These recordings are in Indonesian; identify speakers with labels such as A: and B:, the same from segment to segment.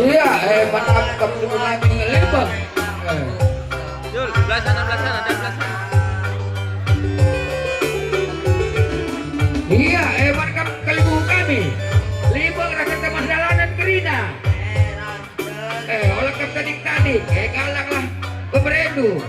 A: Iya, mantap kamu kami lembang.
B: Jul, belasan ada belasan.
A: Iya, mantap kalibu kami. Libang rakyat Masdalanan Gerina. Olah tadi, galaklah pemerendu.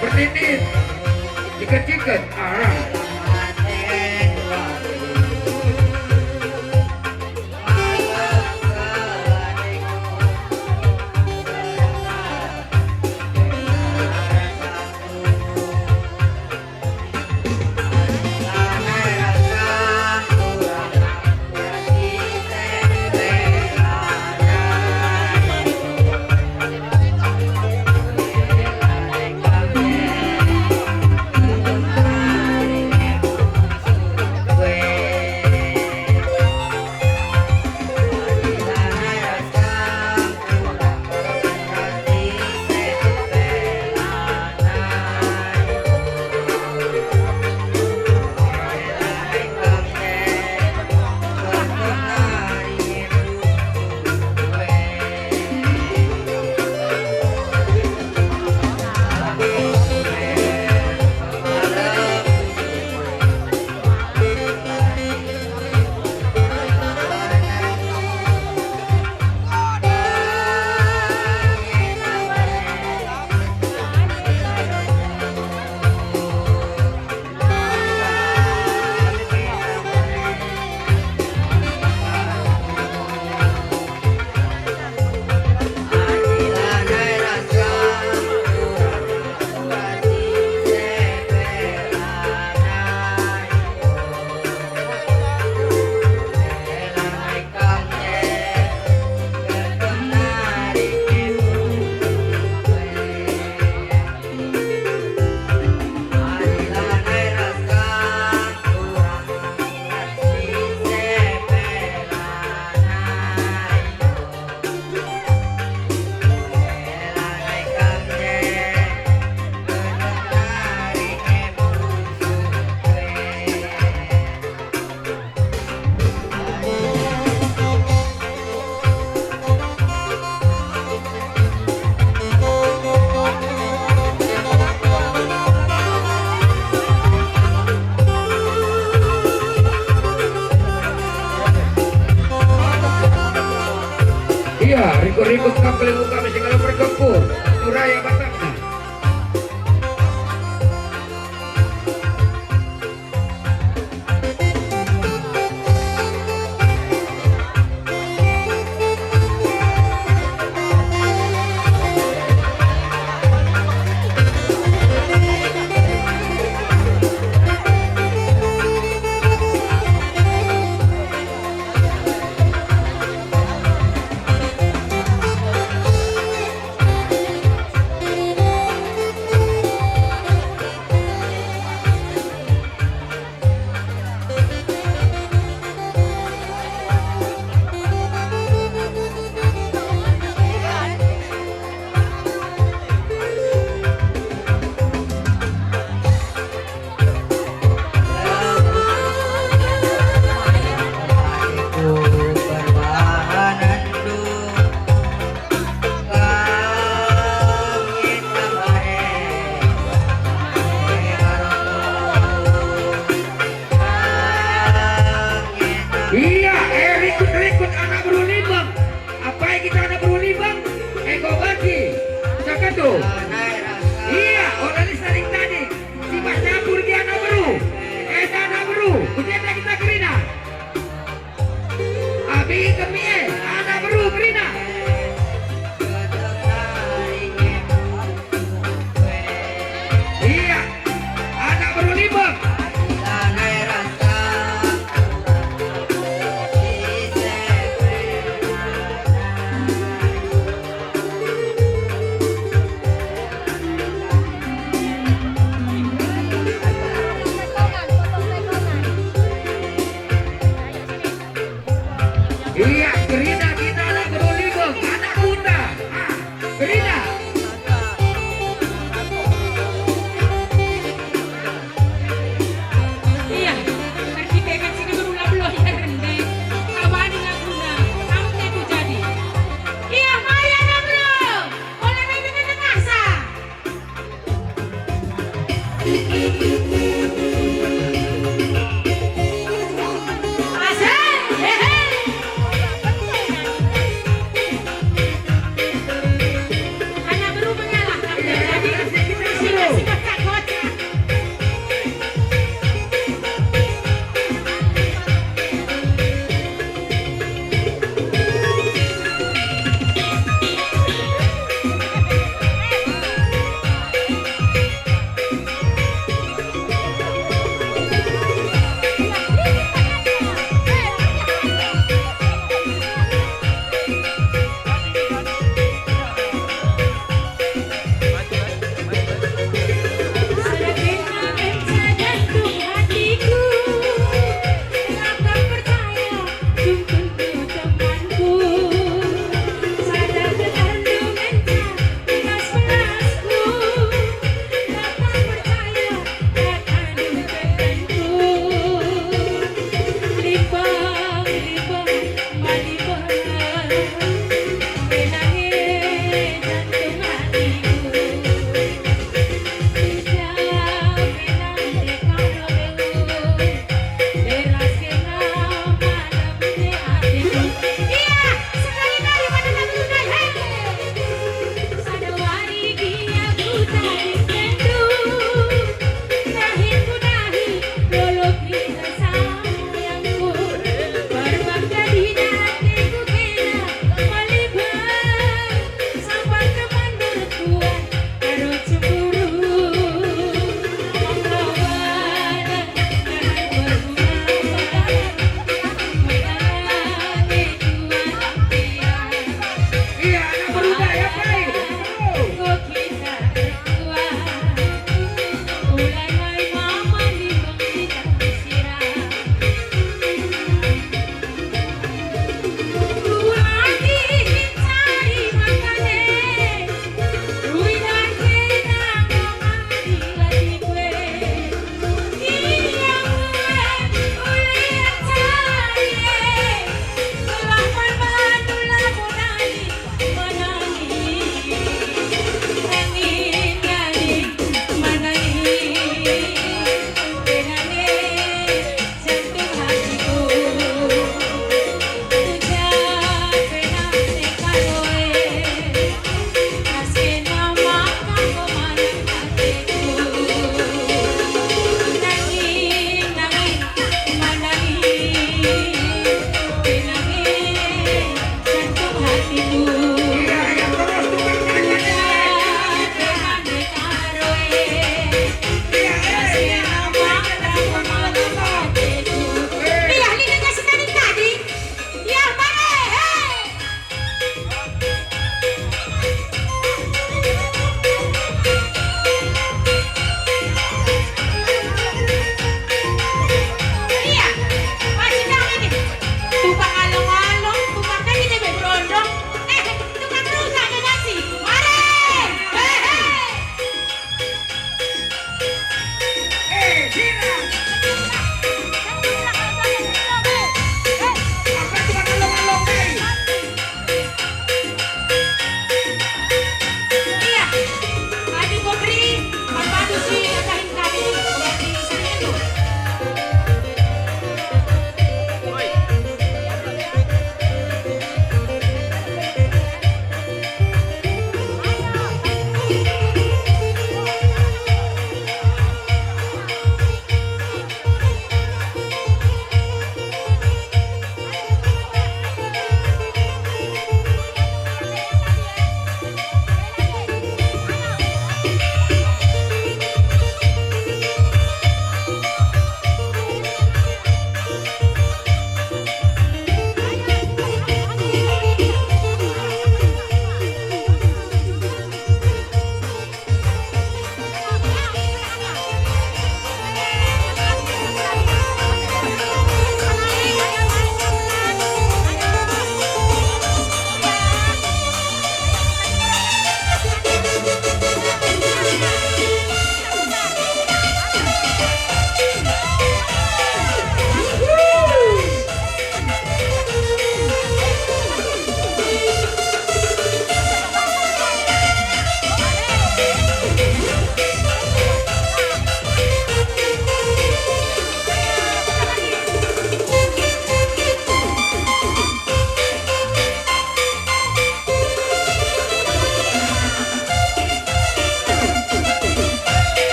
A: Berdinding, jiket-jiket, Iya, rikut-rikut kapal ibu kami segala bergempur. Suraya Batakna.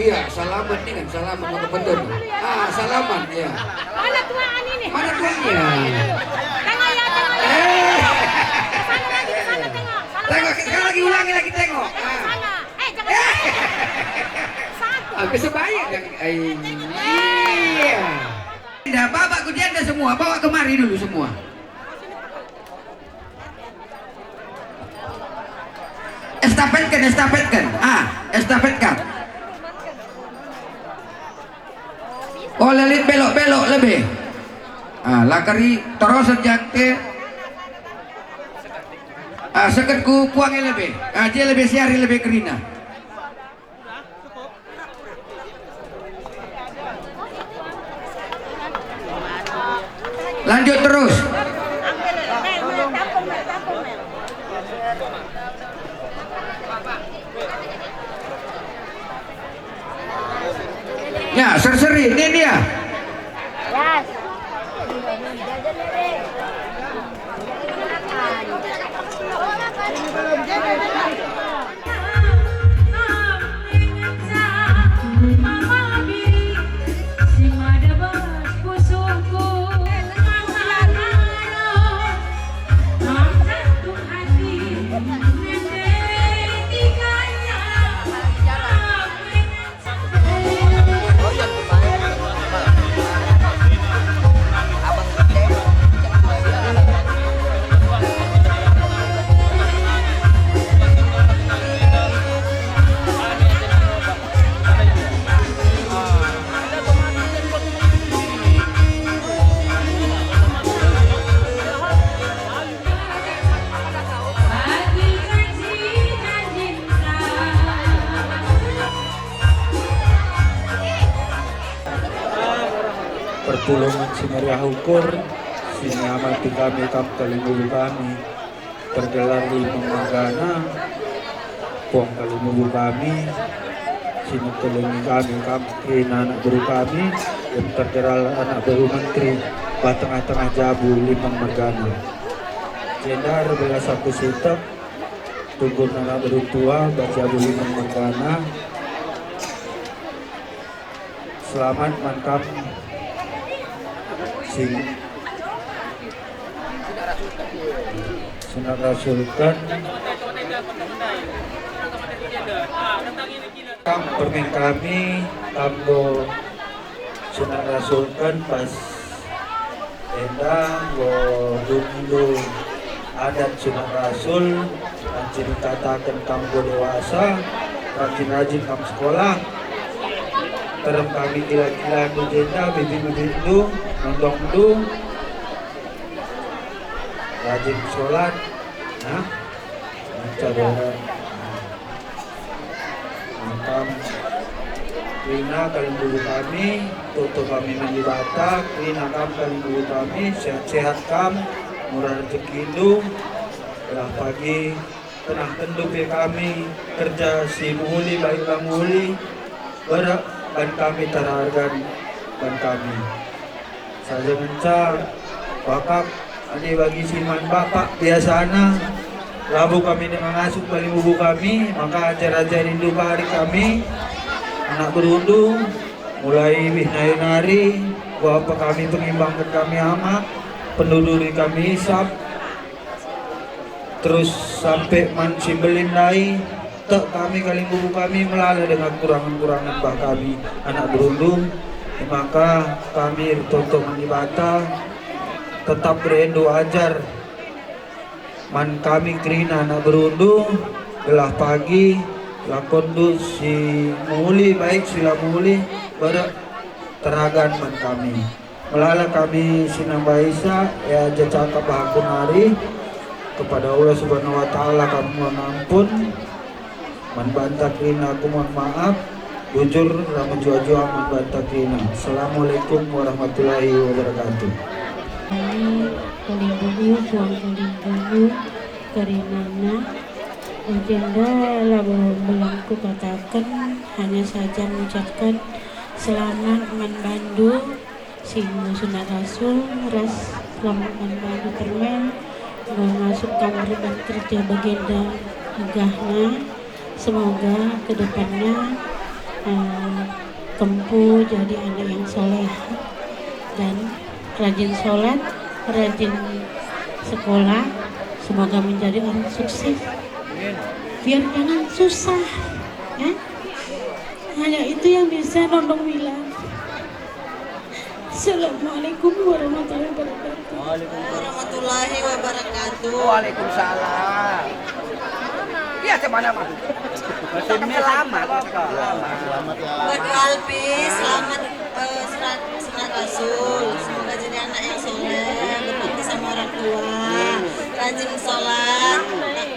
A: iya, salaman nih kan, salaman maka betul. Ah, salaman ya.
C: Mana tuaan ini?
A: Mana tuannya?
C: Tengok ya, tengok ya. Sana lagi, sana tengok.
A: Tengok, sekali lagi ulangi lagi tengok.
C: Sana. Jangan. Satu.
A: Habis sebayang yang iya. Dah bawa ku dia semua, bawa kemari dulu semua. Estafetkan. Estafetkan. Oh, lelit belok lebih. Lakari terus saja ke. Seket ku puangnya lebih. Dia lebih siari lebih kerina. Lanjut terus. Ya, serseri, ini dia.
C: Yes.
D: Pertulungan Sinariah Ukur, sini amati kami kalimulu kami, tergelar di Manggana, puang kalimulu kami, sini tulungi kami anak guru kami, yang tergelar anak baru menteri, batang-tengah jabu limang Manggana. Jendar belas satu sitak, tunggu anak baru tua, bajabu limang Manggana. Selamat mantap. Sunat rasulkan permen kami tambo sunat rasulkan pas endang dulu adat sunat rasul rajin katakan tambo dewasa rajin kam sekolah terem kami gila-gila jenda bibi-bibi itu nondong itu rajin sholat mencari makam Rina kalian dulu kami tutup kami mandi batak Rina kam kalian dulu kami sehat-sehat kam murah rezeki itu belah pagi tenang tendup ya kami kerja si muhuli baiklah muhuli berak ban kami terhargan ban kami saja mencak bakak ada bagi siman bapak biasana labu kami dengan ngasuh balik bubu kami maka ajar-ajar rindu hari kami anak berundu mulai nari bapak kami pengimbangkan kami amat penduduri kami hisap terus sampai mansimbelin nai tak kami kali bubu kami melalui dengan kurangan-kurangan bah kami anak berundung maka kami tonton menibata tetap berindu ajar man kami kerina anak berundung gelah pagi lakon si muli baik sila muli berak teragan man kami melala kami sinang baisa ya jacaka bahakun hari kepada Allah Subhanahu Wa Taala kami mohon ampun manbanta kina aku mohon maaf jujur ramu jua-jua manbanta kina. Assalamualaikum warahmatullahi wabarakatuh.
E: Kalinggugu puang kalinggugu karinana agenda labu belangku katakan hanya saja mengucapkan selamat manbandu sehingga sunat rasul ras selamat manbandu permen masuk kamar dan kerja bagenda agahna. Semoga kedepannya Kempu jadi anak yang soleh dan rajin sholat, rajin sekolah, semoga menjadi orang sukses. Biar jangan susah, ya. Hanya itu yang bisa Nondong bilang. Assalamualaikum warahmatullahi wabarakatuh.
F: Warahmatullahi wabarakatuh.
A: Waalaikumsalam. Iya, kemana mah? Selamat.
F: Buat Alpi, selamat sunat Rasul. Semoga jadi anak yang soleh, berbakti sama orang tua, rajin sholat,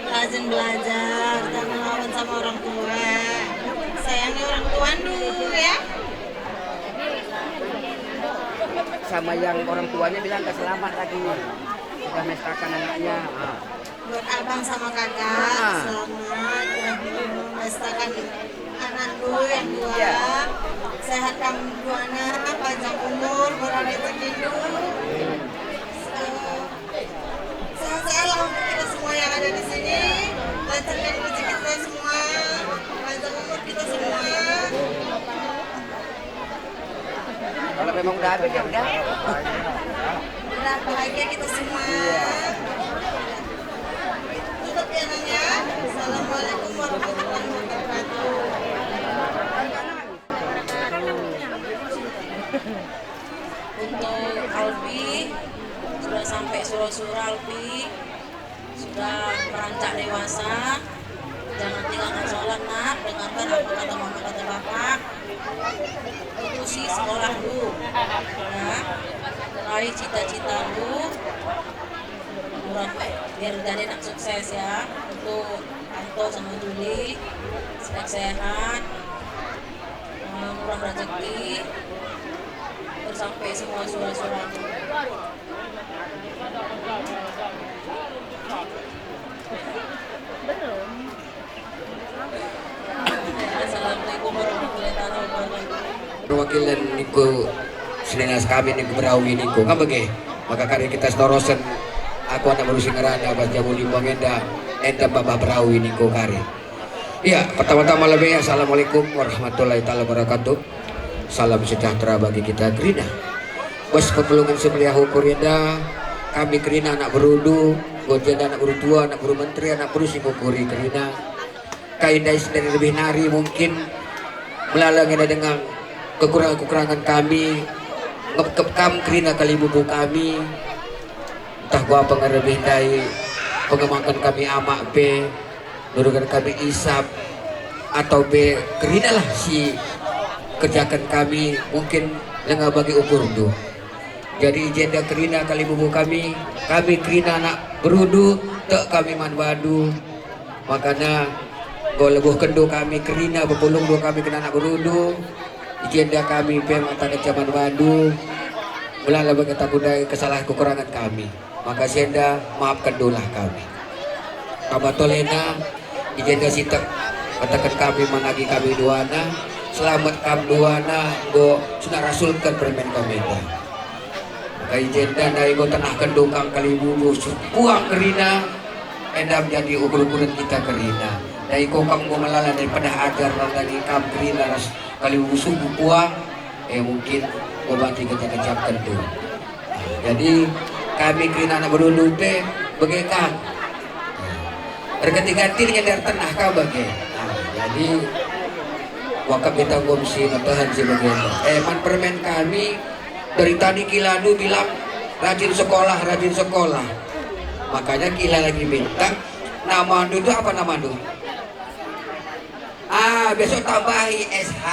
F: rajin belajar, dan melawan sama orang tua. Sayangi orang tua dulu ya.
A: Sama yang orang tuanya bilang ke selamat lagi nih. Sudah mestakan anaknya.
F: Buat abang sama kakak, selamat mestakan anak lu yang dua. Sehat kamu duanya, panjang umur, murah rezeki dulu. Sehat-sehat untuk kita semua yang ada di sini. Lancarkan rezeki kita semua, panjang umur kita semua.
A: Kalau memang udah habis ya udah.
F: Udah bahagia kita semua. Tutup ya nanya. Assalamualaikum warahmatullahi wabarakatuh. Untuk Alfi sudah sampai surah-surah Alfi, sudah beranjak dewasa. Jangan tinggalkan sholat nak, dengarkan apa kata mama kata bapak. Urusi sekolah lu, ya. Raih cita-cita lu, biar jadi anak sukses ya. Untuk Anto sama Juli, sehat-sehat, murah rezeki, sampai semua surah-surah. Assalamualaikum warahmatullahi wabarakatuh.
A: Perwakilan niku senenas kami niku berawi niku kan bagi maka karya kita storosen aku anak baru singarana pas jamu limbang enda babah berawi niku kari. Iya, pertama-tama lebih assalamualaikum warahmatullahi wabarakatuh. Salam sejahtera bagi kita Gerina. Bos pertolongan sebelah hukum Rinda, kami Gerina anak berudu, gojenda anak berutua, anak beru menteri, anak beru singkukuri Gerina. Kainda dari lebih nari mungkin melalang dengan kekurangan-kekurangan kami, ngepkam Gerina kali bubu kami, entah gua apa lebih dari pengemangkan kami amak B, nurukan kami isap atau B Gerina lah si kerjakan kami mungkin lengah bagi ukur tu. Jadi jenda Gerina kali bubu kami Gerina anak berudu tak kami manbadu makanya go lebuh kendo kami Gerina berpulung dua kami kena anak berudu jenda kami pemata kecaman badu belala bagi takudai kesalahan kekurangan kami maka jenda maafkan dolah kami kabatolena jenda sitak katakan kami managi kami duana selamat kam duana go sudah rasulkan permen komenda kai jenda dari go tanah kendukang kali bubu puang Gerina endam jadi ukur-ukuran kita Gerina dari kokang go malala daripada ajar dari kam Gerina ras kali bubu subuh puang mungkin go banti kecap kendu jadi kami Gerina anak berulu teh bagaikan berganti-gantinya dari tanah kau bagai jadi wakaf kita gomsi natahan si bagian man permen kami dari tadi Kiladu bilang rajin sekolah makanya Kila lagi minta nama itu apa nama itu besok tambahi SH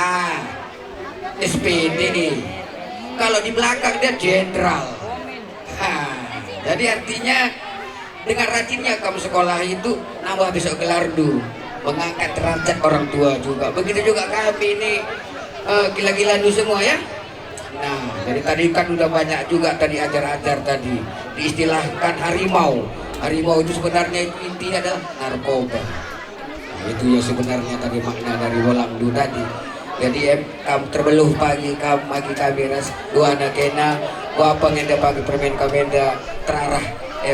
A: SPD nih kalau di belakang dia jenderal jadi artinya dengan rajinnya kamu sekolah itu nambah besok gelar dulu mengangkat derajat orang tua juga begitu juga kami ini gila-gila dulu semua ya nah dari tadi kan udah banyak juga tadi ajar-ajar tadi diistilahkan harimau itu sebenarnya intinya adalah narkoba itu ya sebenarnya tadi makna dari Wolamdu tadi jadi kamu terbeluh pagi kami ras dua anak kena gua pengen pagi permen kamenda terarah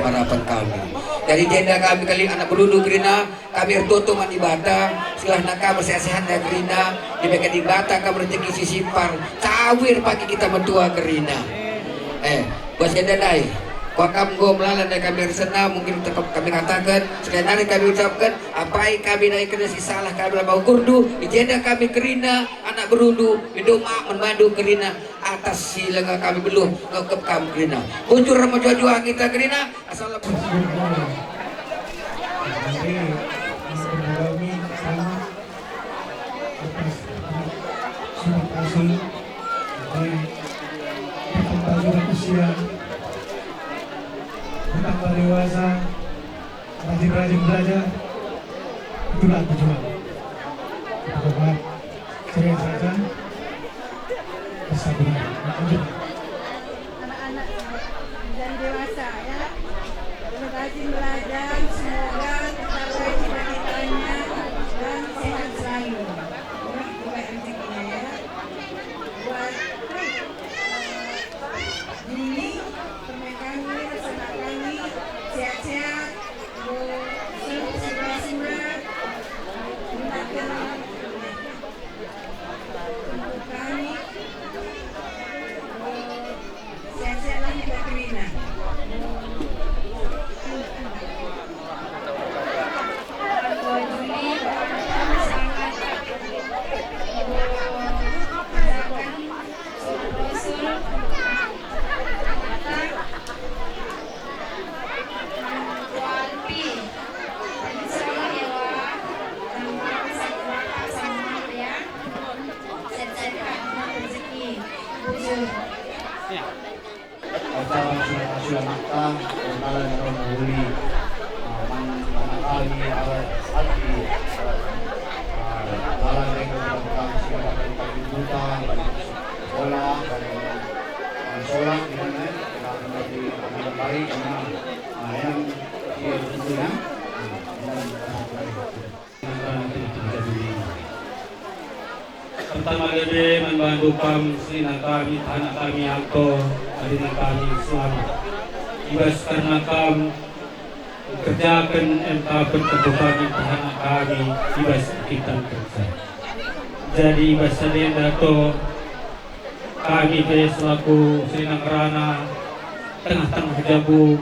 A: harapan kami. Dari jenda kami kali anak berundu kerina kami ertoto mandi bata setelah nakam sehat-sehat dan kerina diberikan di bata kami rezeki sisipar cawir pagi kita mentua kerina. Buat jenda dai wakam go melalan dan kami resena mungkin kami katakan sekalian hari kami ucapkan apa yang kami naik kena si salah kami lah kurdu jenda kami kerina anak berundu doma memandu kerina atas silenga kami belum ngekep kami kerina bocor remaja kita kerina assalamualaikum.
G: Bertambah dewasa, rajin-rajin belajar, itulah tujuan. Berbuat ceria saja, bersabar. Lanjut.
C: Anak-anak dan dewasa ya, rajin belajar, semoga tercapai cita-citanya dan sehat selalu. Buat rezekinya ya. Buat ini teman kami, saudara kami, sehat-sehat, semangat, untuk kami, sehat-sehatlah kita kerina.
G: Acara sudah makan, kenalan tahun Juli, manakali awal hati, malam mereka bukan siapa yang buta, sekolah, sekolah di mana kita menjadi amal baik, yang dia tentunya, pertama kali membantu kami, sinan kami, anak kami angko, adina kami selamat. Ibas karena kami kerjakan MK kami, anak kami, ibas kita kerja. Jadi ibas salin dato kami selaku Sri Nangkarana tengah-tengah jabu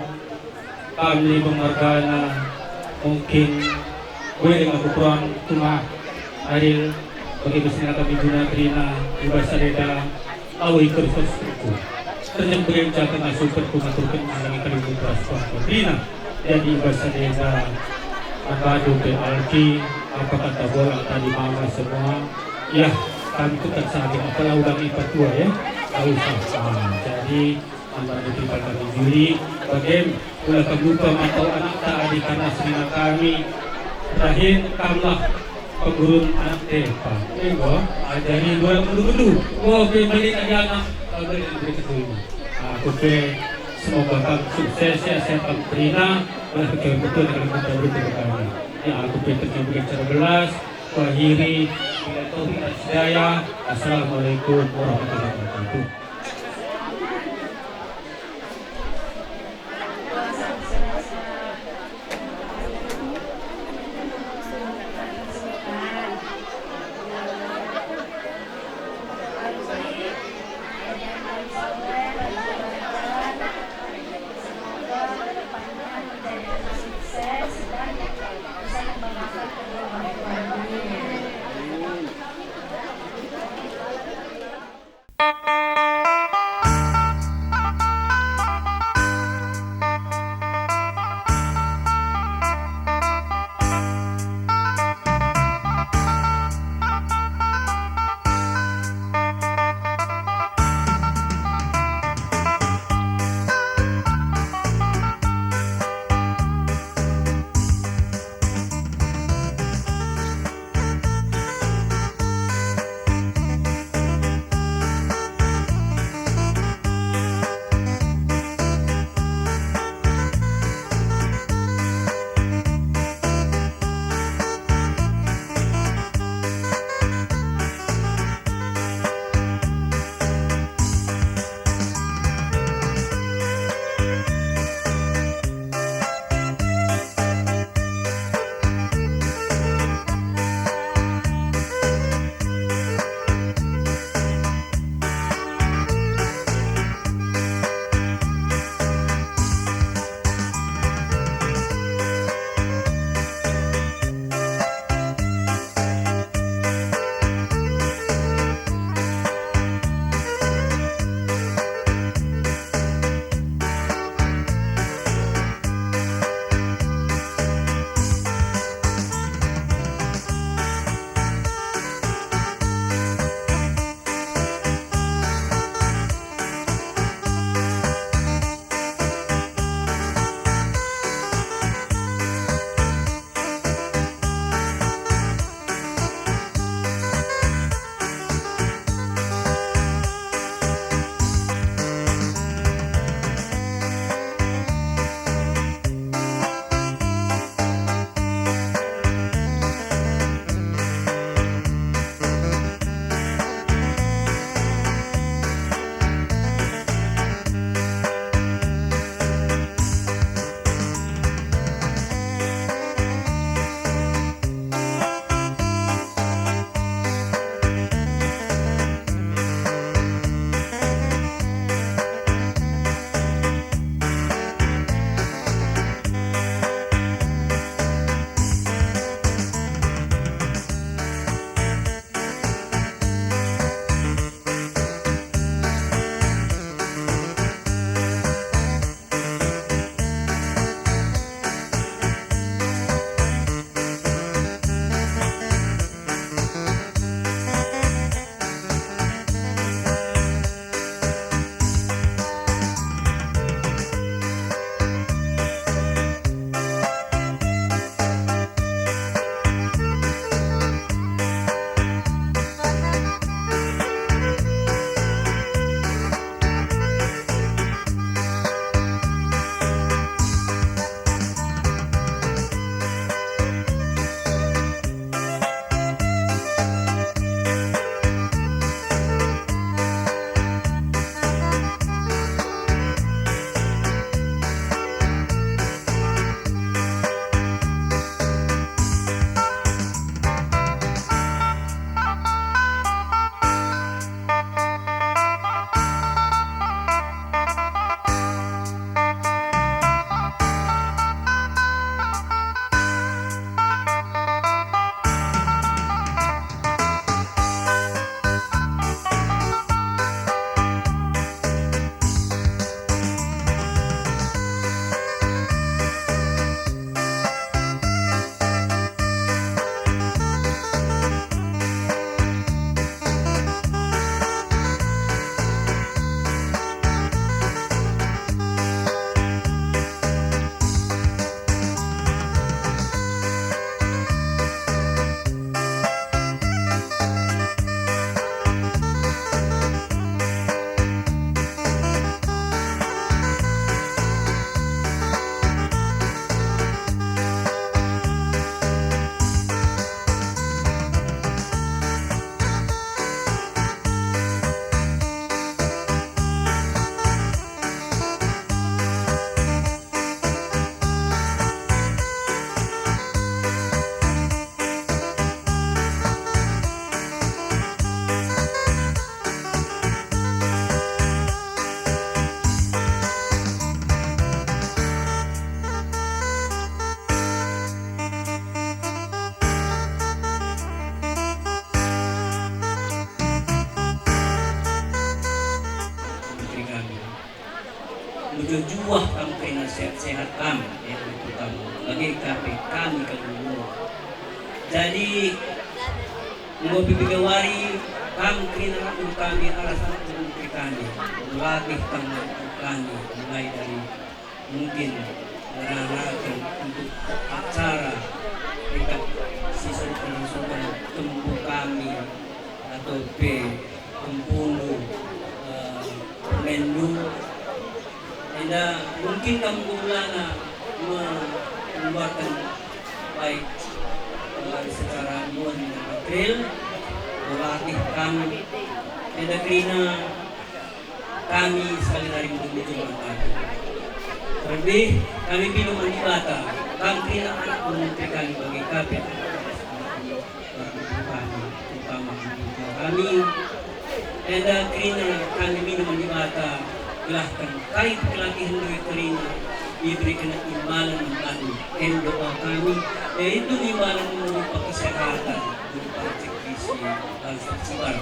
G: kami penghargaana mungkin gue dengan ukuran rumah adil bagi besar kami guna kerina ibasa reda awi kerusku ternyembeng jatuh masuk perkumaturkan mengalami kalimu berasuah kerina jadi ibasa reda angkadu ke alki apa kata bola tadi mama semua ya kami tetap sakit apalah udang ipat tua ya tahu sah jadi antara kita kami juri bagaimana ulah kebuka atau anak tak adik karena senang kami terakhir kamlah pengurun anak tepa ego ajari dua mendu oke balik aja anak balik dari ketemu aku pe semoga kamu sukses ya saya kamu terina oleh kekayaan betul dengan kita berita kami ya aku pe terjadi cara belas wahiri bila tauhid dan hidayah. Assalamualaikum warahmatullahi wabarakatuh.
C: Sukses
G: juah kami kena sehat-sehat kami yang utama bagi kami kalau jadi mau pipigawari kami kena kami alasan untuk kami melatih kami mulai dari mungkin meranakan untuk acara kita sisa pengusungan tempuh kami atau B pembunuh menu dan mungkin kamu mulana membuatkan baik secara bulan April melatih kami dan karena kami sekali lagi menuju kami terlebih kami minum anibata kami kena anak menteri kami bagi kami utama kami dan karena kami minum anibata gelahkan kait pelatihan dari karina diberikan imbalan membantu dan doa kami yaitu imbalan berupa kesehatan berupa cek gizi dan tersebar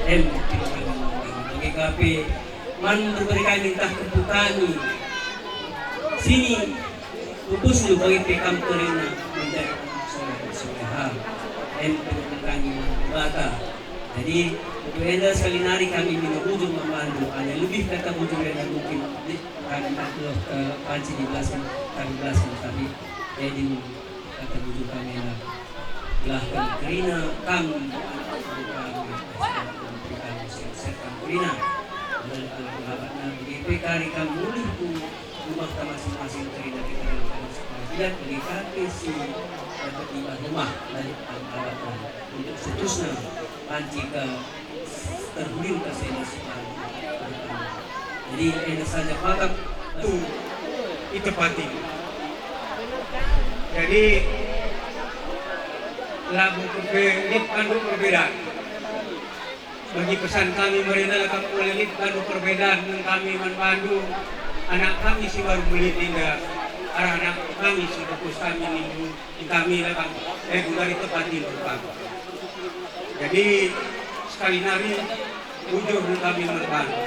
G: dan tidak kami bagi kami man berberikan minta kepada kami sini pupus lu bagi pekam karina menjadi soleha dan kami bata jadi untuk anda sekali nari kami minum ujung memandu hanya lebih kata ujung yang mungkin kami takut ke panci di belasan kami belasan tapi jadi kata ujung kami lah gelahkan kerina kami kami sehatkan kerina dan al-Qurannya begitu kari kami boleh rumah masing-masing kerina kita lakukan sekolah bagi kami si dapat lima rumah dari al-Quran untuk seterusnya panci ke terhuling ke sekolah jadi ini saja pakap
H: itu penting. Jadi lagu ini kandung perbedaan. Bagi pesan kami mereka akan melihat kandung perbedaan dengan kami manpandu anak kami si baru melihat arah anak kami si fokus kami ini kami akan dari tempat ini kami. Jadi sekali nari ujung kami manpandu.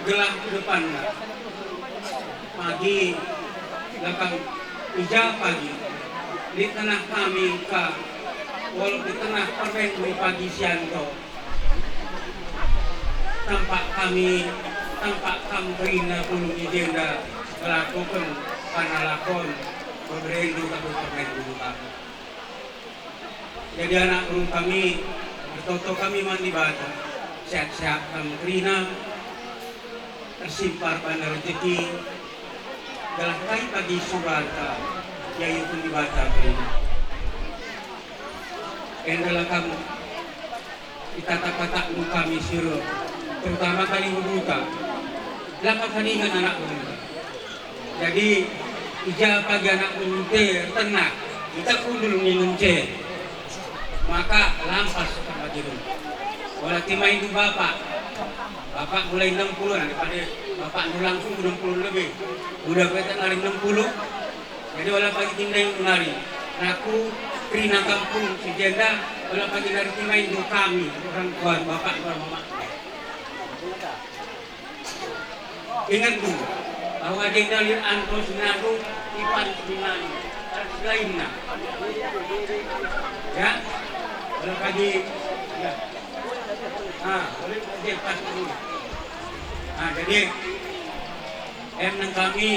H: Gelang ke depan pagi belakang hijau pagi di tengah kami ke walau di tengah permen pagi siang tampak kami rina puluh ijenda melakukan panalakon berberindu ke permen dulu kami jadi anak burung kami bertoto kami mandi bata sehat-sehat kami rina tersimpar pada rezeki dalam kai pagi surata yaitu di baca ini. Endalah kamu kita tak kami siro terutama kali buta dapat haningan anak buta. Jadi ija pagi anak buta tenang kita kudul minum teh maka lampas sama jiru. Walau timai itu bapak mulai 60 daripada bapak itu langsung 60 lebih udah kelihatan hari 60 jadi walau pagi tindai menari aku kerina kampung si jenda walau pagi dari timai itu kami orang tua bapak tua mama ingat dulu bahwa ada yang dari anto sinadu ipan sinadu lainnya ya walau pagi ya boleh dia pas dulu. Jadi kami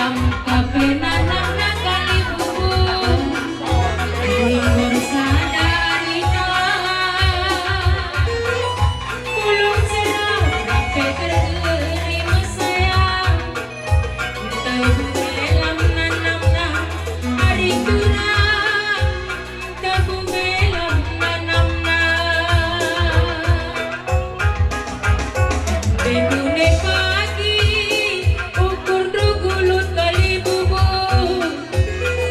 E: Ayam kapenanak nakali bubung Ringgor sadari Pulung serang Rape terima sayang Tahu melam nanam hari kurang Tahu melam nanam Bebune pagi ukur dugulut kali bubuk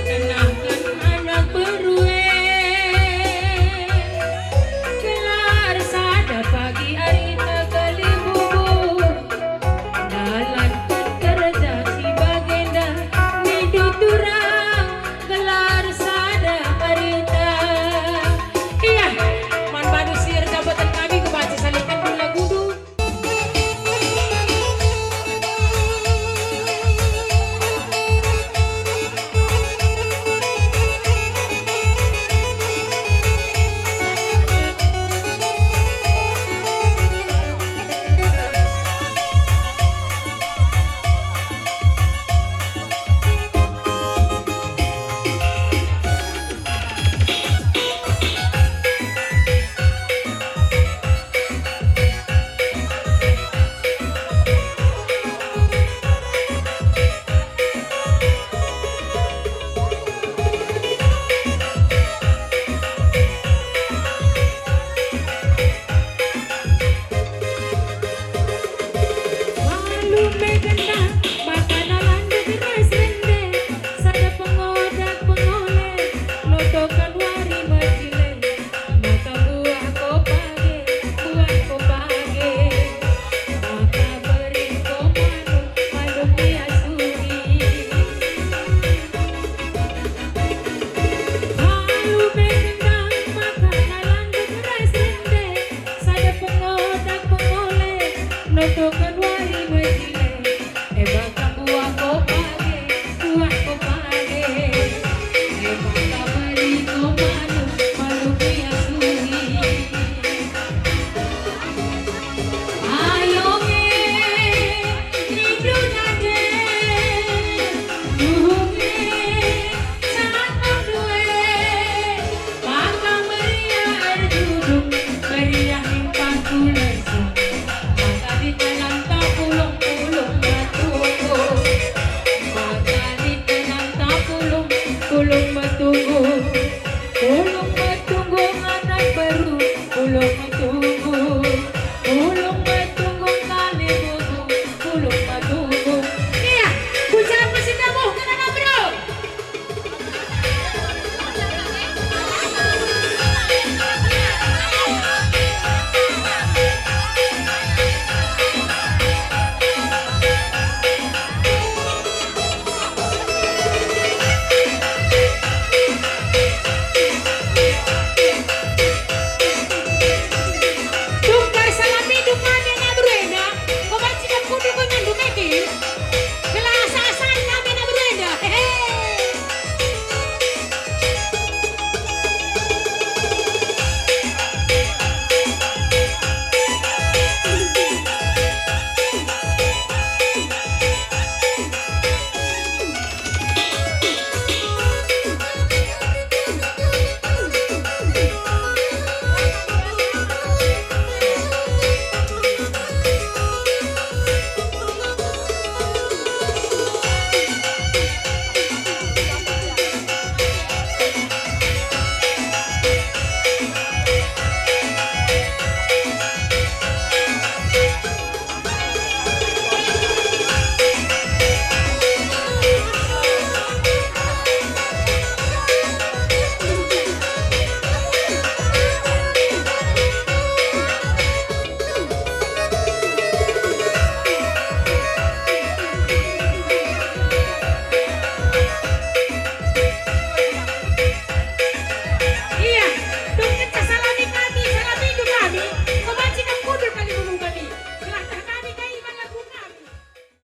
E: Kenangkan anak berue Kelar sada pagi arita kali bubuk Dalan kerja si bagenda Niduturang Kelar sada arita Iya, man manusia jabatan kami kebaca salikan gula gudu Malu megenda makanan beras rende sada pengodak pengoleh lotokan wari majile maka buah kopage maka beri komanu piasuri Malu megenda makanan beras rende sada pengodak pengoleh lotokan wari majile